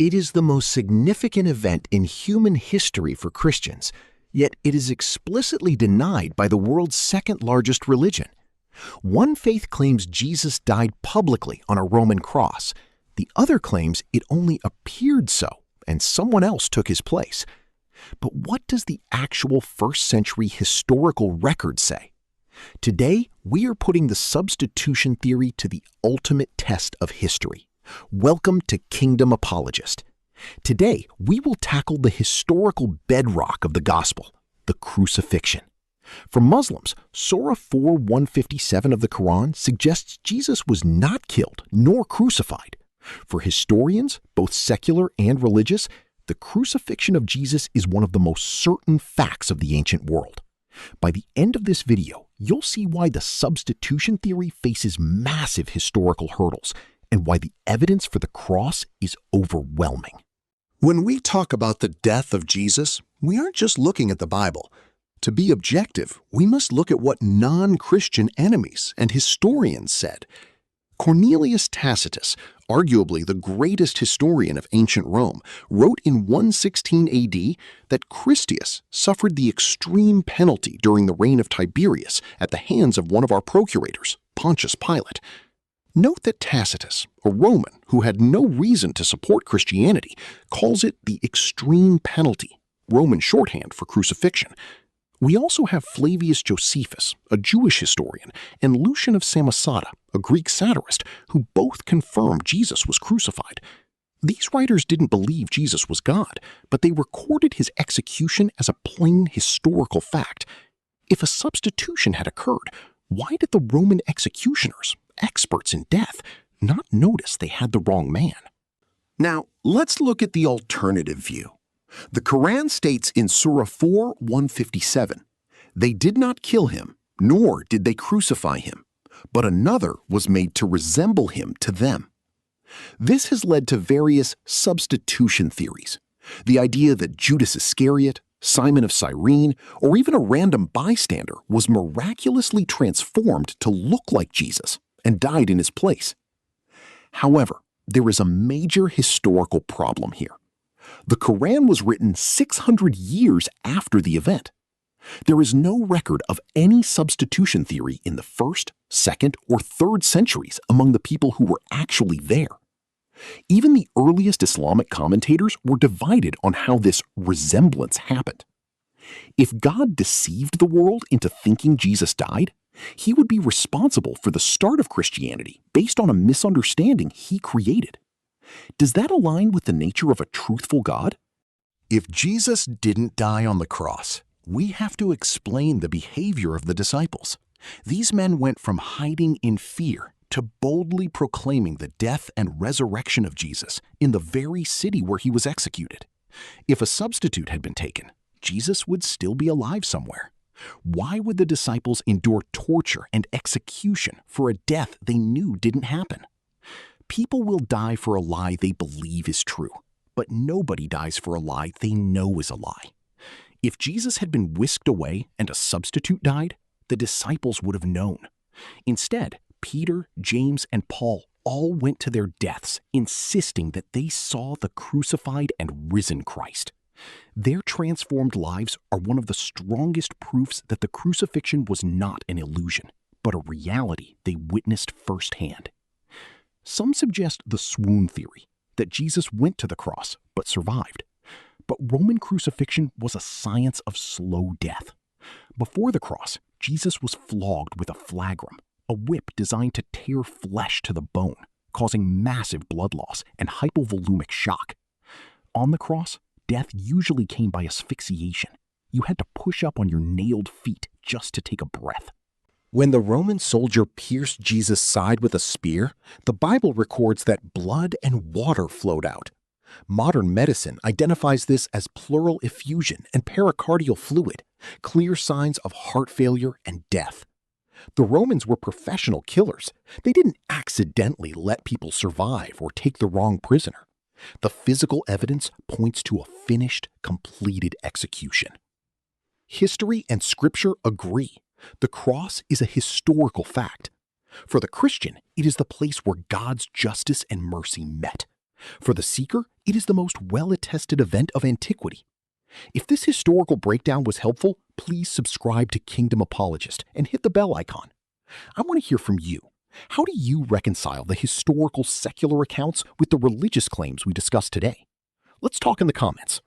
It is the most significant event in human history for Christians, yet it is explicitly denied by the world's second-largest religion. One faith claims Jesus died publicly on a Roman cross. The other claims it only appeared so, and someone else took his place. But what does the actual first-century historical record say? Today, we are putting the substitution theory to the ultimate test of history. Welcome to Kingdom Apologist. Today, we will tackle the historical bedrock of the gospel, the crucifixion. For Muslims, Surah 4:157 of the Quran suggests Jesus was not killed nor crucified. For historians, both secular and religious, the crucifixion of Jesus is one of the most certain facts of the ancient world. By the end of this video, you'll see why the substitution theory faces massive historical hurdles and why the evidence for the cross is overwhelming. When we talk about the death of Jesus, we aren't just looking at the Bible. To be objective, we must look at what non-Christian enemies and historians said. Cornelius Tacitus, arguably the greatest historian of ancient Rome, wrote in 116 AD that Christius suffered the extreme penalty during the reign of Tiberius at the hands of one of our procurators, Pontius Pilate. Note that Tacitus, a Roman who had no reason to support Christianity, calls it the extreme penalty, Roman shorthand for crucifixion. We also have Flavius Josephus, a Jewish historian, and Lucian of Samosata, a Greek satirist, who both confirm Jesus was crucified. These writers didn't believe Jesus was God, but they recorded his execution as a plain historical fact. If a substitution had occurred, why did the Roman executioners, experts in death, not notice they had the wrong man? Now, let's look at the alternative view. The Quran states in Surah 4:157, "They did not kill him, nor did they crucify him, but another was made to resemble him to them." This has led to various substitution theories. The idea that Judas Iscariot, Simon of Cyrene, or even a random bystander was miraculously transformed to look like Jesus and died in his place. However, there is a major historical problem here. The Quran was written 600 years after the event. There is no record of any substitution theory in the 1st, 2nd, or 3rd centuries among the people who were actually there. Even the earliest Islamic commentators were divided on how this resemblance happened. If God deceived the world into thinking Jesus died, he would be responsible for the start of Christianity based on a misunderstanding he created. Does that align with the nature of a truthful God? If Jesus didn't die on the cross, we have to explain the behavior of the disciples. These men went from hiding in fear to boldly proclaiming the death and resurrection of Jesus in the very city where he was executed. If a substitute had been taken, Jesus would still be alive somewhere. Why would the disciples endure torture and execution for a death they knew didn't happen? People will die for a lie they believe is true, but nobody dies for a lie they know is a lie. If Jesus had been whisked away and a substitute died, the disciples would have known. Instead, Peter, James, and Paul all went to their deaths, insisting that they saw the crucified and risen Christ. Their transformed lives are one of the strongest proofs that the crucifixion was not an illusion, but a reality they witnessed firsthand. Some suggest the swoon theory, that Jesus went to the cross but survived. But Roman crucifixion was a science of slow death. Before the cross, Jesus was flogged with a flagrum, a whip designed to tear flesh to the bone, causing massive blood loss and hypovolumic shock. On the cross, death usually came by asphyxiation. You had to push up on your nailed feet just to take a breath. When the Roman soldier pierced Jesus' side with a spear, the Bible records that blood and water flowed out. Modern medicine identifies this as pleural effusion and pericardial fluid, clear signs of heart failure and death. The Romans were professional killers. They didn't accidentally let people survive or take the wrong prisoner. The physical evidence points to a finished, completed execution. History and Scripture agree. The cross is a historical fact. For the Christian, it is the place where God's justice and mercy met. For the seeker, it is the most well-attested event of antiquity. If this historical breakdown was helpful, please subscribe to Kingdom Apologist and hit the bell icon. I want to hear from you. How do you reconcile the historical secular accounts with the religious claims we discussed today? Let's talk in the comments.